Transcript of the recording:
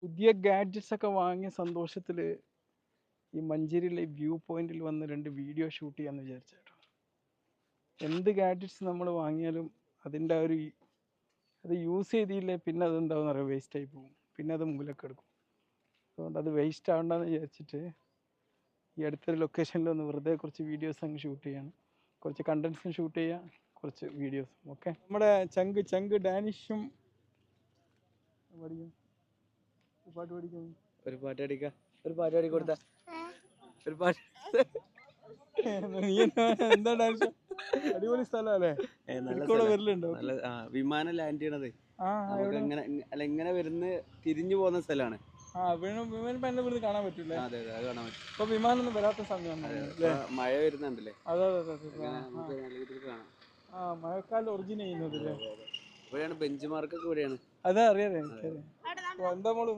പുതിയ ഗാഡ്ജറ്റ്സ് ഒക്കെ വാങ്ങിയ സന്തോഷത്തിൽ ഈ മഞ്ചേരിയിലെ വ്യൂ പോയിന്റിൽ വന്ന് 2 വീഡിയോ ഷൂട്ട് ചെയ്യാമെന്ന് വിചാരിച്ചേട്ടോ. എന്ത് ഗാഡ്ജറ്റ്സ് നമ്മൾ വാങ്ങിയാലും അതിൻ്റെ അത് യൂസ് ചെയ്തില്ലേ പിന്നെ അതെന്താവും അറിയാം, വേസ്റ്റ് ആയി പോകും, പിന്നെ അത് മൂലൊക്കെ എടുക്കും. അതുകൊണ്ട് അത് വേസ്റ്റ് ആവണ്ടെന്ന് വിചാരിച്ചിട്ട് ഈ അടുത്തൊരു ലൊക്കേഷനിൽ ഒന്ന് വെറുതെ കുറച്ച് വീഡിയോസ് അങ്ങ് ഷൂട്ട് ചെയ്യാണ്. കുറച്ച് കണ്ടൻസും ഷൂട്ട് ചെയ്യാം, കുറച്ച് വീഡിയോസും. ഓക്കെ, നമ്മുടെ ചങ്ക് ഡാനിഷും പഠിക്കും, പാട്ട് പഠിക്കും. ഒരു പാട്ട് പാടി കൊടുത്ത ഒരു പാട്ട്. നീ എന്താ ഡാൻസ്? അടിപൊളി സ്ഥലല്ലേ? കൂടെ വരലുണ്ടോ? നല്ല വിമാനം ലാൻഡ് ചെയ്യണത് എങ്ങനെ വരുന്ന തിരിഞ്ഞു പോകുന്ന സ്ഥലമാണ്. വിമാനം എന്നെ ഇവിടുന്ന് കാണാൻ പറ്റൂലേ? അതെ അതെ, അത് കാണാൻ പറ്റും. ഇപ്പൊ വിമാനമൊന്നും വരാത്ത സമയമാണ്, മഴ വരുന്നുണ്ടല്ലേ? അതെ അതെ അതെ. നല്ല രീതിയിൽ കാണാം. മഴക്കാലം ഒറിജിൻ ചെയ്യുന്നത്. ഇവിടെയാണ് ബെഞ്ച് മാർക്കൊക്കെ ഇവിടെയാണ്. അതാ അറിയാതെ. എന്താ മോള്